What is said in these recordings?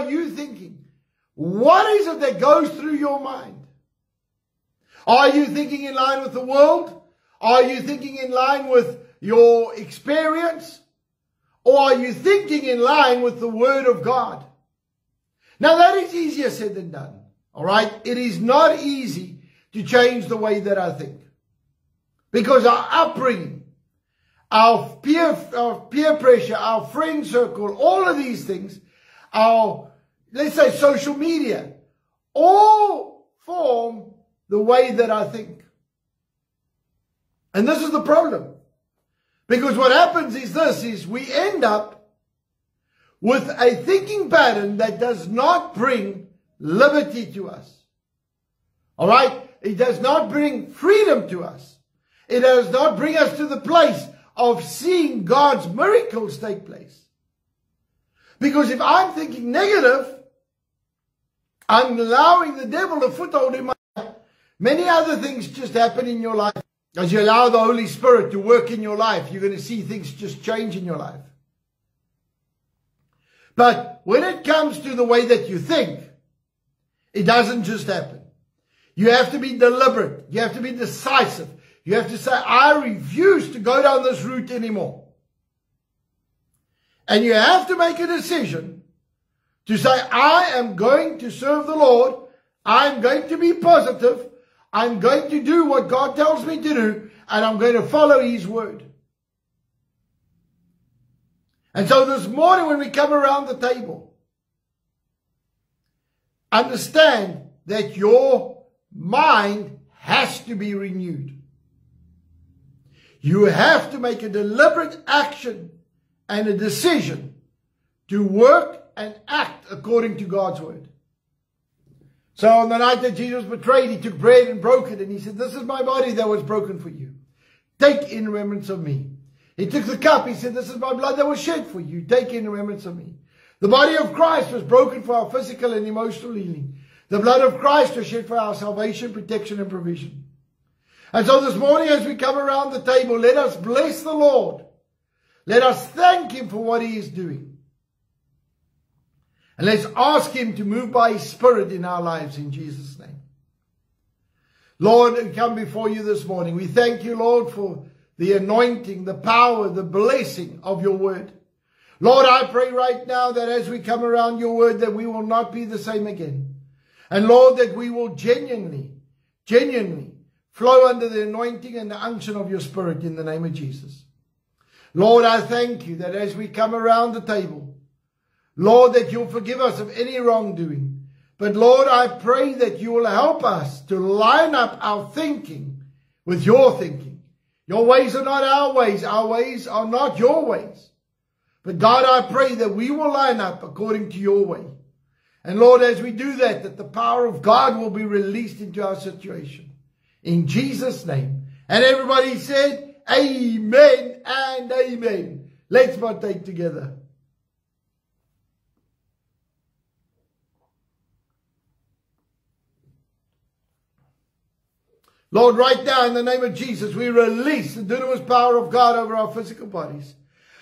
are you thinking? What is it that goes through your mind? Are you thinking in line with the world? Are you thinking in line with your experience? Or are you thinking in line with the Word of God? Now that is easier said than done. All right? It is not easy to change the way that I think. Because our upbringing, our peer pressure, our friend circle, all of these things, our, let's say, social media, all form the way that I think. And this is the problem. Because what happens is this, is we end up with a thinking pattern that does not bring liberty to us. All right? It does not bring freedom to us. It does not bring us to the place of seeing God's miracles take place. Because if I'm thinking negative, I'm allowing the devil a foothold in my life. Many other things just happen in your life. As you allow the Holy Spirit to work in your life, you're going to see things just change in your life. But when it comes to the way that you think, it doesn't just happen. You have to be deliberate. You have to be decisive. You have to say, I refuse to go down this route anymore. And you have to make a decision to say, I am going to serve the Lord. I'm going to be positive. I'm going to do what God tells me to do. And I'm going to follow His word. And so this morning when we come around the table, understand that your mind has to be renewed. You have to make a deliberate action and a decision to work and act according to God's word. So on the night that Jesus was betrayed, He took bread and broke it. And He said, this is my body that was broken for you. Take in remembrance of me. He took the cup. He said, this is my blood that was shed for you. Take in remembrance of me. The body of Christ was broken for our physical and emotional healing. The blood of Christ was shed for our salvation, protection, and provision. And so this morning as we come around the table, let us bless the Lord. Let us thank Him for what He is doing. And let's ask Him to move by His Spirit in our lives in Jesus' name. Lord, we come before you this morning. We thank you, Lord, for the anointing, the power, the blessing of your word. Lord, I pray right now that as we come around your word, that we will not be the same again. And Lord, that we will genuinely flow under the anointing and the unction of your Spirit in the name of Jesus. Lord, I thank you that as we come around the table, Lord, that you'll forgive us of any wrongdoing. But Lord, I pray that you will help us to line up our thinking with your thinking. Your ways are not our ways are not your ways. But God, I pray that we will line up according to your way. And Lord, as we do that, that the power of God will be released into our situation. In Jesus' name. And everybody said, amen and amen. Let's partake together. Lord, right now in the name of Jesus, we release the dunamis power of God over our physical bodies.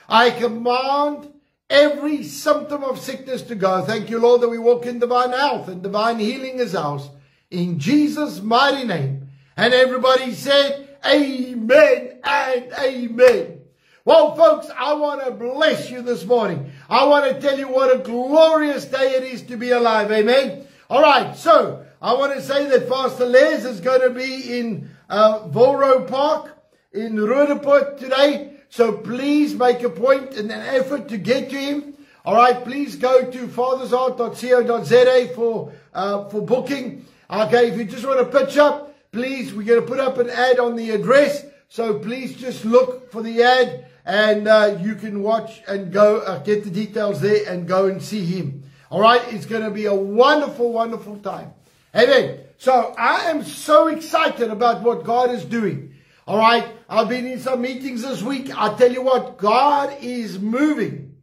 I command every symptom of sickness to go. Thank you, Lord, that we walk in divine health and divine healing is ours. In Jesus' mighty name. And everybody said, amen and amen. Well, folks, I want to bless you this morning. I want to tell you what a glorious day it is to be alive. Amen. All right. So I want to say that Pastor Les is going to be in Volro Park in Roodepoort today. So please make a point and an effort to get to him. All right. Please go to fathersheart.co.za for booking. Okay. If you just want to pitch up, please, we're going to put up an ad on the address. So please just look for the ad and you can watch and go get the details there and go and see him. All right. It's going to be a wonderful, wonderful time. Amen. So I am so excited about what God is doing. All right. I've been in some meetings this week. I tell you what, God is moving.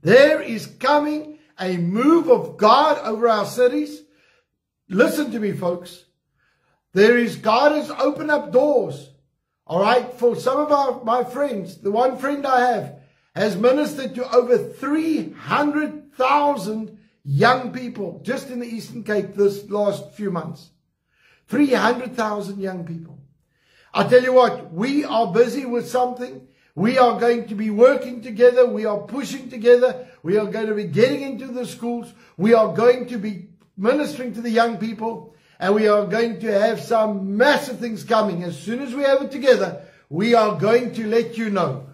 There is coming a move of God over our cities. Listen to me, folks. God has opened up doors. All right. For some of my friends, the one friend I have has ministered to over 300,000 young people just in the Eastern Cape this last few months. 300,000 young people. I tell you what, we are busy with something. We are going to be working together. We are pushing together. We are going to be getting into the schools. We are going to be ministering to the young people. And we are going to have some massive things coming. As soon as we have it together, we are going to let you know.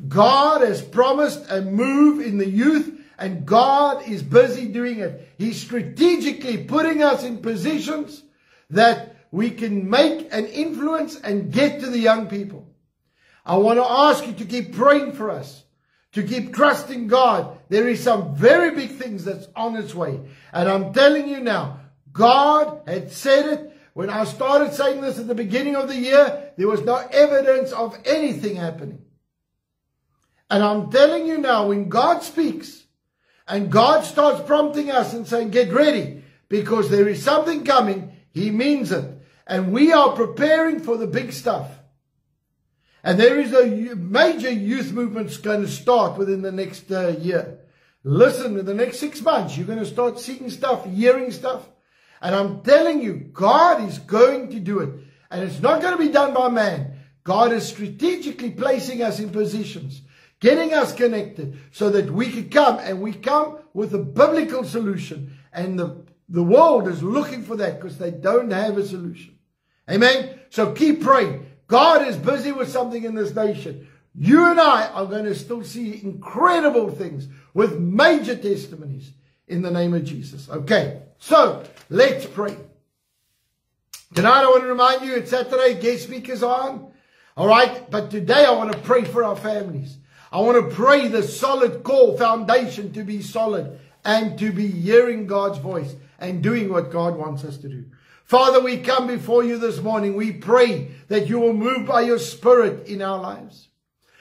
God has promised a move in the youth, and God is busy doing it. He's strategically putting us in positions that we can make an influence and get to the young people. I want to ask you to keep praying for us, to keep trusting God. There is some very big things that's on its way. And I'm telling you now, God had said it. When I started saying this at the beginning of the year, there was no evidence of anything happening. And I'm telling you now, when God speaks and God starts prompting us and saying, get ready, because there is something coming, He means it. And we are preparing for the big stuff. And there is a major youth movement going to start within the next year. Listen, in the next 6 months, you're going to start seeing stuff, hearing stuff. And I'm telling you, God is going to do it. And it's not going to be done by man. God is strategically placing us in positions, getting us connected so that we can come, and we come with a biblical solution. And the world is looking for that because they don't have a solution. Amen. So keep praying. God is busy with something in this nation. You and I are going to still see incredible things with major testimonies in the name of Jesus. Okay, so let's pray. Tonight I want to remind you it's Saturday, guest speakers on. All right, but today I want to pray for our families. I want to pray the solid core foundation to be solid and to be hearing God's voice and doing what God wants us to do. Father, we come before you this morning. We pray that you will move by your Spirit in our lives.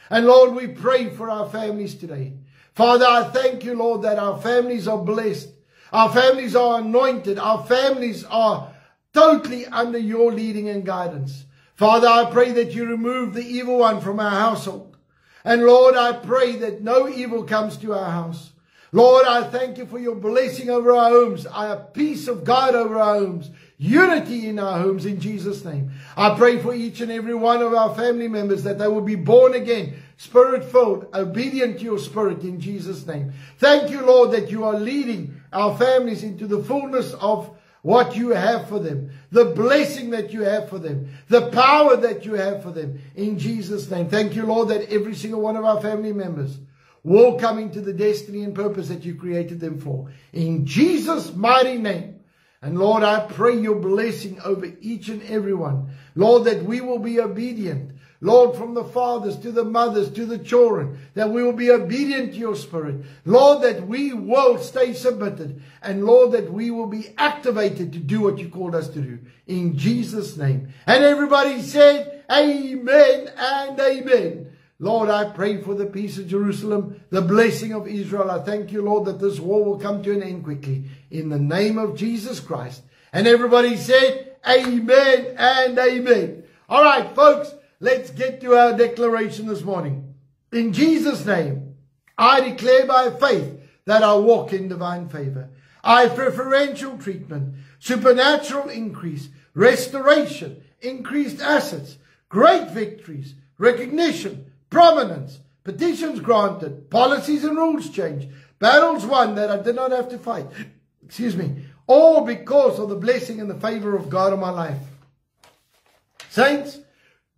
And Lord, we pray for our families today. Father, I thank you, Lord, that our families are blessed. Our families are anointed. Our families are totally under your leading and guidance. Father, I pray that you remove the evil one from our household. And Lord, I pray that no evil comes to our house. Lord, I thank you for your blessing over our homes, our peace of God over our homes, unity in our homes in Jesus' name. I pray for each and every one of our family members that they will be born again, Spirit-filled, obedient to your Spirit in Jesus' name. Thank you, Lord, that you are leading our families into the fullness of what you have for them, the blessing that you have for them, the power that you have for them in Jesus' name. Thank you, Lord, that every single one of our family members will come into the destiny and purpose that you created them for. In Jesus' mighty name. And Lord, I pray your blessing over each and every one. Lord, that we will be obedient. Lord, from the fathers to the mothers to the children, that we will be obedient to your Spirit. Lord, that we will stay submitted. And Lord, that we will be activated to do what you called us to do. In Jesus' name. And everybody said, amen and amen. Lord, I pray for the peace of Jerusalem, the blessing of Israel. I thank you, Lord, that this war will come to an end quickly. In the name of Jesus Christ. And everybody said, amen and amen. All right, folks, let's get to our declaration this morning. In Jesus' name, I declare by faith that I walk in divine favor. I have preferential treatment, supernatural increase, restoration, increased assets, great victories, recognition, prominence, petitions granted, policies and rules changed, battles won that I did not have to fight. Excuse me. All because of the blessing and the favor of God on my life. Saints,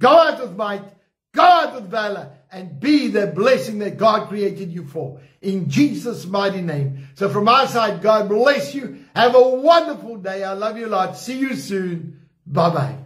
go out with might, go out with valor, and be the blessing that God created you for. In Jesus' mighty name. So from my side, God bless you. Have a wonderful day. I love you a lot. See you soon. Bye-bye.